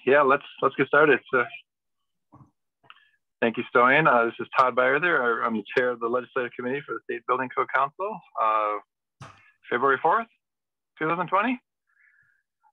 Yeah, let's get started. So, thank you, Stoyan. This is Todd Byerther. I'm the chair of the Legislative Committee for the State Building Code Council, February 4th, 2020.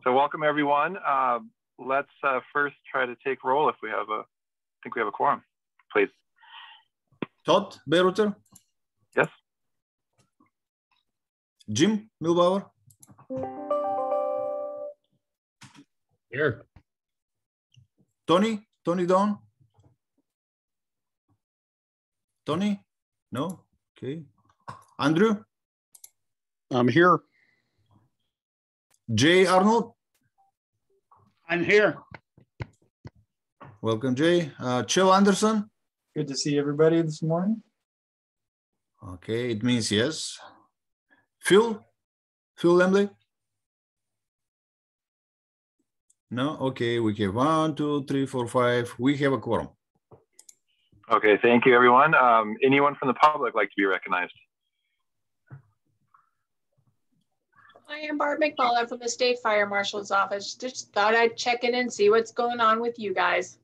So welcome, everyone. Let's first try to take roll if we have I think we have a quorum, please. Todd Byerther? Yes. Jim Milbauer? Here. Tony Don? Tony? No? Okay. Andrew? I'm here. Jay Arnold? I'm here. Welcome, Jay. Chill Anderson? Good to see everybody this morning. Okay, it means yes. Phil Lemley? No? Okay, we have 1, 2, 3, 4, 5. We have a quorum. Okay, thank you, everyone. Anyone from the public like to be recognized? I am Barb McMullen from the State Fire Marshal's Office. Just thought I'd check in and see what's going on with you guys.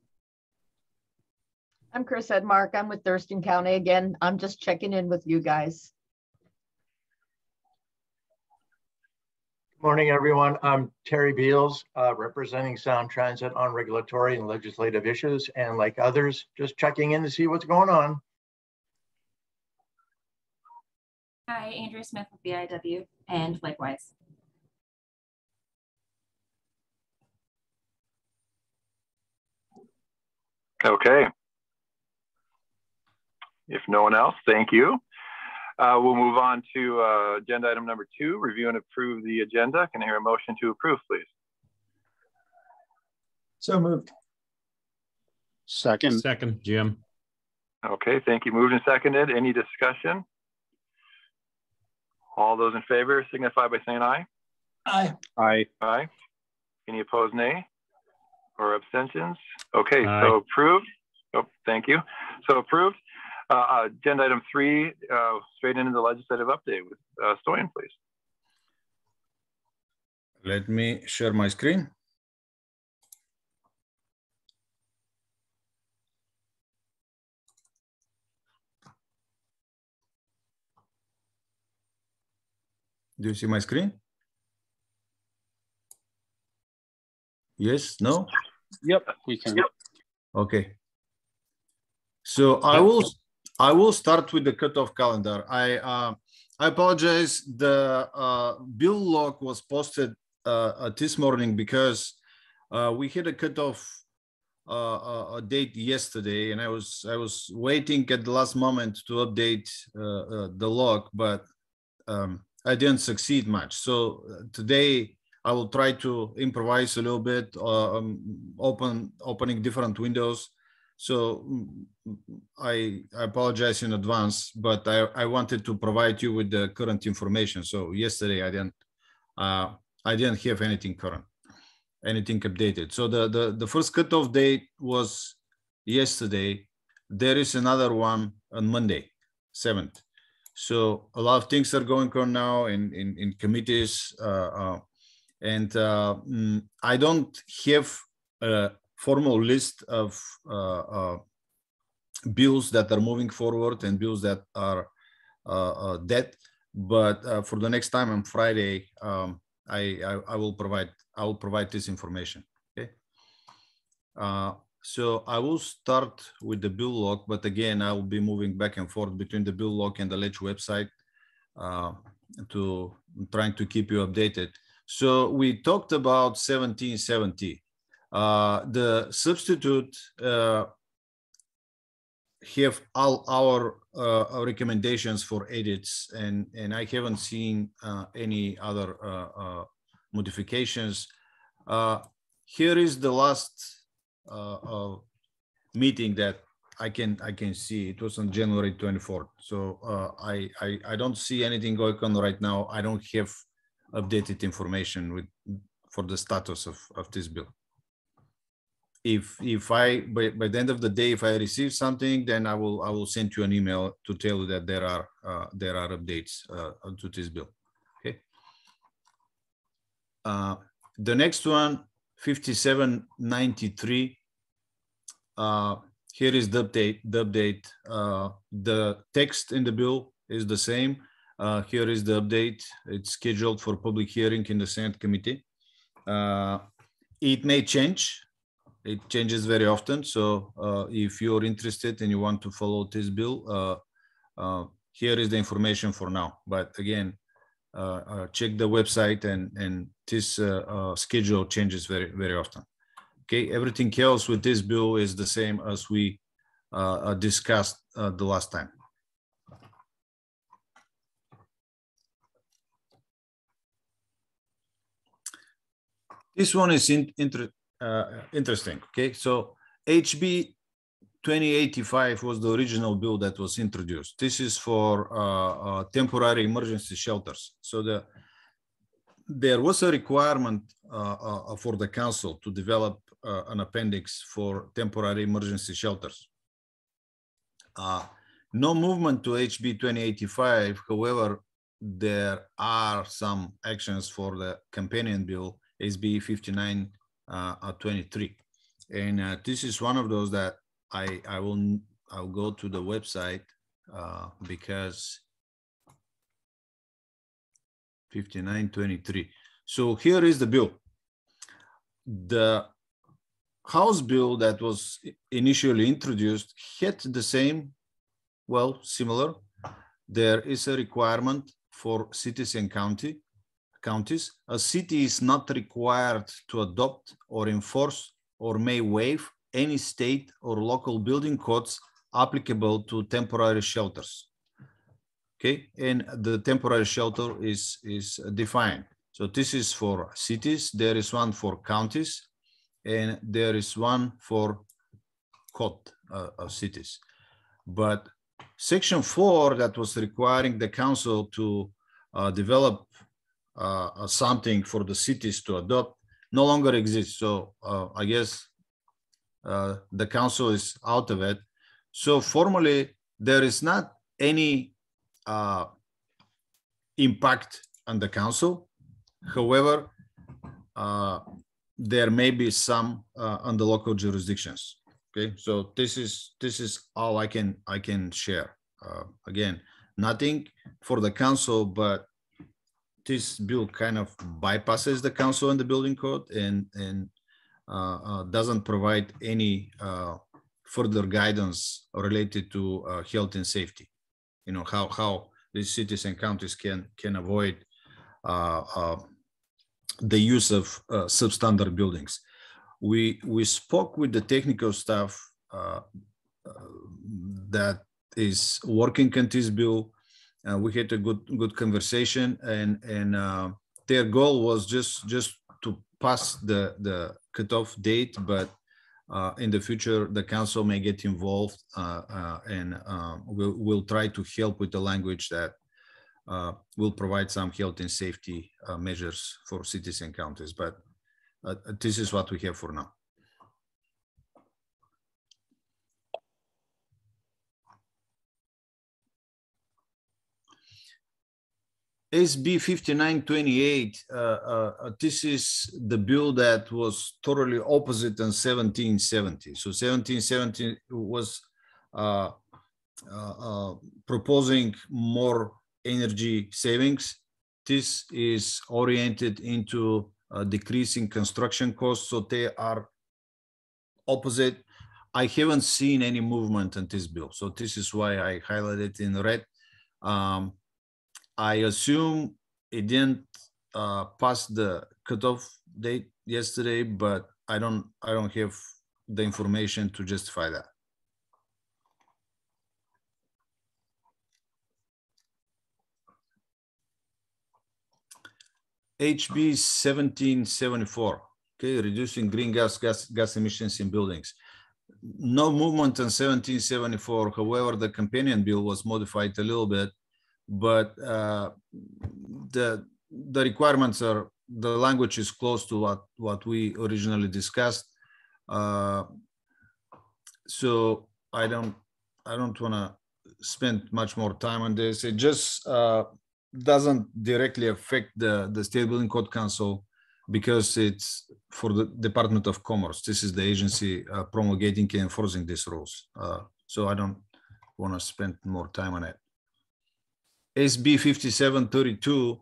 I'm Chris Edmark. I'm with Thurston County again. I'm just checking in with you guys. Good morning, everyone. I'm Terry Beals, representing Sound Transit on regulatory and legislative issues, and like others, just checking in to see what's going on. Hi, Andrea Smith with BIW, and likewise. Okay. If no one else, thank you. We'll move on to agenda item number 2, review and approve the agenda. Can I hear a motion to approve, please? So moved. Second, Jim. Okay, thank you. Moved and seconded. Any discussion? All those in favor signify by saying aye. Aye. Aye. Aye. Any opposed, nay? Or abstentions? Okay, Aye. so approved. Oh, thank you. So approved. Agenda item 3, straight into the legislative update with Stoyan, please. Let me share my screen. Do you see my screen? Yes, no? Yep, we can. Yep. Okay. So I will start with the cutoff calendar. I apologize. The bill log was posted this morning because we had a cutoff a date yesterday, and I was waiting at the last moment to update the log, but I didn't succeed much. So today I will try to improvise a little bit, opening different windows. So I apologize in advance, but I wanted to provide you with the current information. So yesterday I didn't have anything current, anything updated. So the first cutoff date was yesterday. There is another one on Monday, 7th. So a lot of things are going on now in committees, and I don't have a formal list of bills that are moving forward and bills that are dead. But for the next time on Friday, I will provide this information. Okay. So I will start with the bill log, but again, I will be moving back and forth between the bill log and the Ledge website to trying to keep you updated. So we talked about 1770. The substitute have all our recommendations for edits, and I haven't seen any other modifications. Here is the last meeting that I can see. It was on January 24th. So I don't see anything going on right now. I don't have updated information for the status of this bill. If I by the end of the day, if I receive something, then I will send you an email to tell you that there are updates to this bill. Okay. The next one, 5793. Here is the update. The text in the bill is the same. Here is the update. It's scheduled for public hearing in the Senate committee. It may change. It changes very often. So if you're interested and you want to follow this bill, here is the information for now. But again, check the website, and this schedule changes very often. Okay, everything else with this bill is the same as we discussed the last time. This one is interesting. Okay, so HB 2085 was the original bill that was introduced. This is for temporary emergency shelters. So there was a requirement for the council to develop an appendix for temporary emergency shelters. No movement to HB 2085. However, there are some actions for the companion bill, SB 5923. And this is one of those that I'll go to the website because 5923. So here is the bill. The House bill that was initially introduced had the same, well, similar. There is a requirement for cities and counties. A city is not required to adopt or enforce or may waive any state or local building codes applicable to temporary shelters. Okay, and the temporary shelter is defined. So this is for cities, there is one for counties, and there is one for code of cities. But section 4 that was requiring the council to develop something for the cities to adopt no longer exists. So I guess the council is out of it. So formally, there is not any impact on the council. However, there may be some on the local jurisdictions. Okay, so this is all I can share. Again, nothing for the council, but this bill kind of bypasses the council and the building code and doesn't provide any further guidance related to health and safety. You know, how these cities and counties can avoid the use of substandard buildings. We spoke with the technical staff that is working on this bill. We had a good conversation, and their goal was just to pass the cutoff date, but in the future the council may get involved, and we'll try to help with the language that will provide some health and safety measures for cities and counties. But this is what we have for now. SB 5928, this is the bill that was totally opposite in 1770. So 1770 was proposing more energy savings. This is oriented into decreasing construction costs, so they are opposite. I haven't seen any movement in this bill, so this is why I highlighted in red. I assume it didn't pass the cutoff date yesterday, but I don't have the information to justify that. HB 1774, okay, reducing greenhouse gas emissions in buildings. No movement on 1774. However, the companion bill was modified a little bit, but the requirements are, the language is close to what we originally discussed. So I don't want to spend much more time on this. It just doesn't directly affect the State Building Code Council because it's for the Department of Commerce. This is the agency promulgating and enforcing these rules. So I don't want to spend more time on it. SB 5732,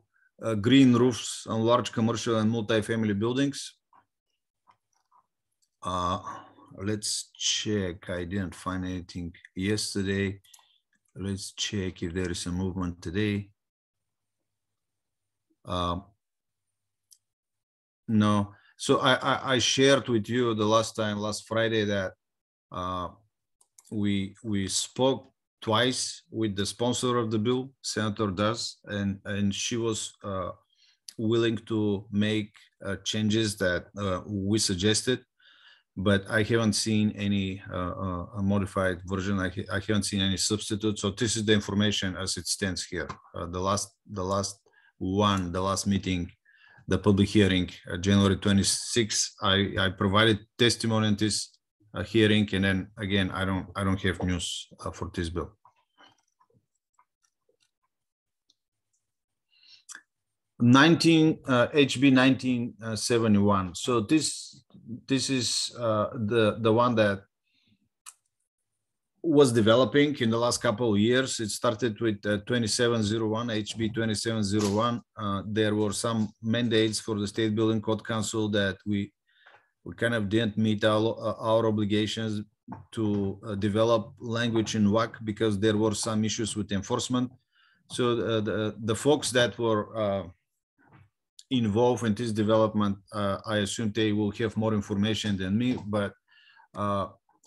green roofs on large commercial and multifamily buildings. Let's check. I didn't find anything yesterday. Let's check if there is a movement today. No. So I shared with you the last Friday, that we spoke twice with the sponsor of the bill, Senator Does, and she was willing to make changes that we suggested, but I haven't seen any a modified version. I haven't seen any substitute. So this is the information as it stands here. The last meeting, the public hearing, January 26th, I provided testimony in this hearing, and then again, I don't have news for this bill. HB 1971. So this is the one that was developing in the last couple of years. It started with 2701, HB 2701. There were some mandates for the State Building Code Council that we kind of didn't meet our obligations to develop language in WAC because there were some issues with enforcement. So the folks that were involved in this development, I assume they will have more information than me, but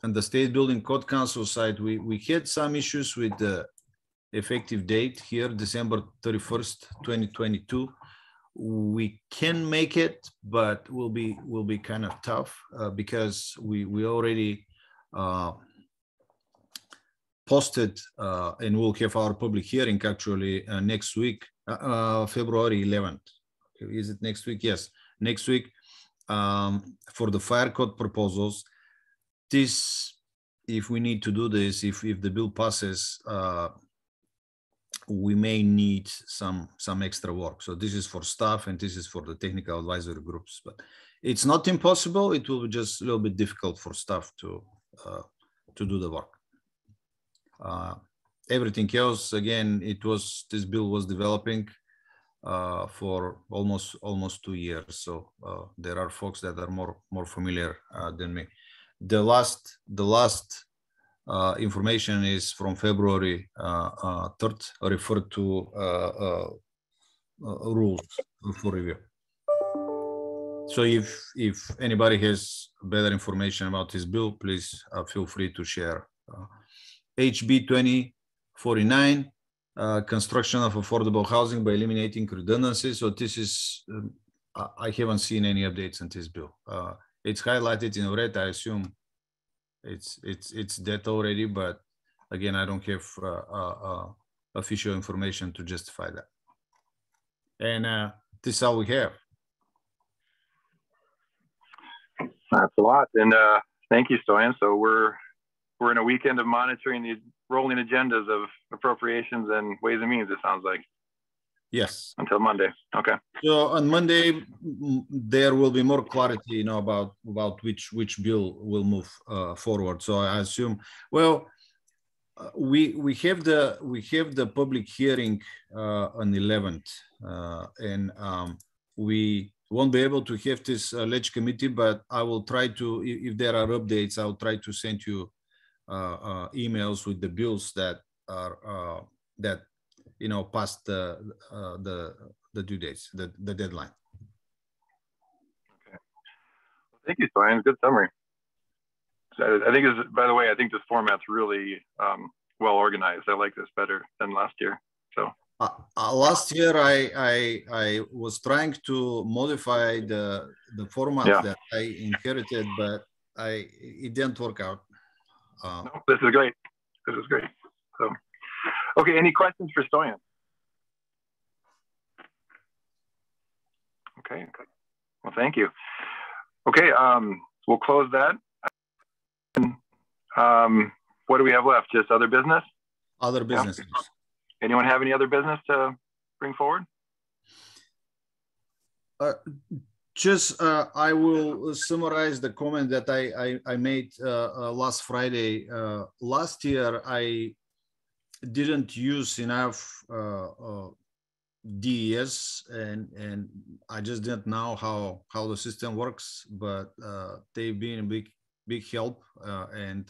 on the State Building Code Council side, we had some issues with the effective date here, December 31st, 2022. We can make it, but will be kind of tough because we already posted and we'll have our public hearing actually next week, February 11th. Is it next week? Yes, next week for the fire code proposals. This, if we need to do this, if the bill passes, we may need some extra work. So this is for staff and this is for the technical advisory groups, but it's not impossible. It will be just a little bit difficult for staff to do the work. Everything else, again, this bill was developing for almost 2 years. So there are folks that are more familiar than me. The last information is from February 3rd, referred to rules for review. So if anybody has better information about this bill, please feel free to share. HB 2049, construction of affordable housing by eliminating redundancies. So this is, I haven't seen any updates on this bill. It's highlighted in red. I assume it's dead already, but again, I don't have official information to justify that. And this is all we have. That's a lot, and thank you, Stoyan. So we're in a weekend of monitoring the rolling agendas of appropriations and Ways and Means, it sounds like. Yes. Until Monday. Okay. So on Monday, there will be more clarity, about which bill will move forward. So I assume, well, we have the public hearing on 11th, and we won't be able to have this ledge committee, but I will try to, if there are updates, I'll try to send you emails with the bills that are past the due dates, the deadline. Okay. Well, thank you, Stoyan. Good summary. So I think, by the way, I think this format's really well organized. I like this better than last year. So last year, I was trying to modify the format that I inherited, but it didn't work out. No, this is great. This is great. So, okay, any questions for Stoyan? Okay. Well, thank you. Okay, we'll close that. What do we have left? Just other business? Other business. Yeah. Anyone have any other business to bring forward? Just I will summarize the comment that I made last Friday. Last year, I didn't use enough DES, and I just didn't know how the system works. But they've been a big help and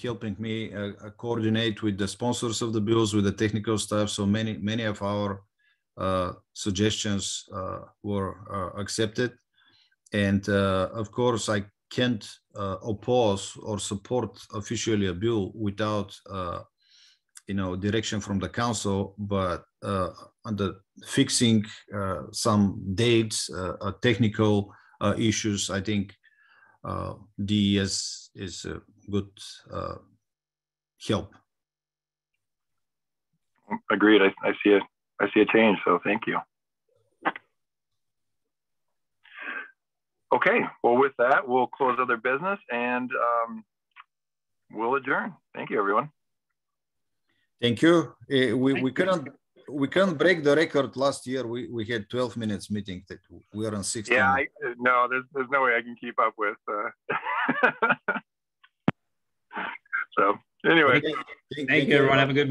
helping me coordinate with the sponsors of the bills, with the technical staff. So many of our suggestions were accepted, and of course I can't oppose or support officially a bill without direction from the council. But under fixing some dates, technical issues, I think DES is a good help. Agreed. I see it. I see a change, so thank you. Okay, well, with that, we'll close other business and we'll adjourn. Thank you, everyone. Thank you. We couldn't break the record last year. We had 12 minutes meeting. That we are on 16. Yeah, no, there's no way I can keep up with. So anyway, Thank you, everyone. Have a good week.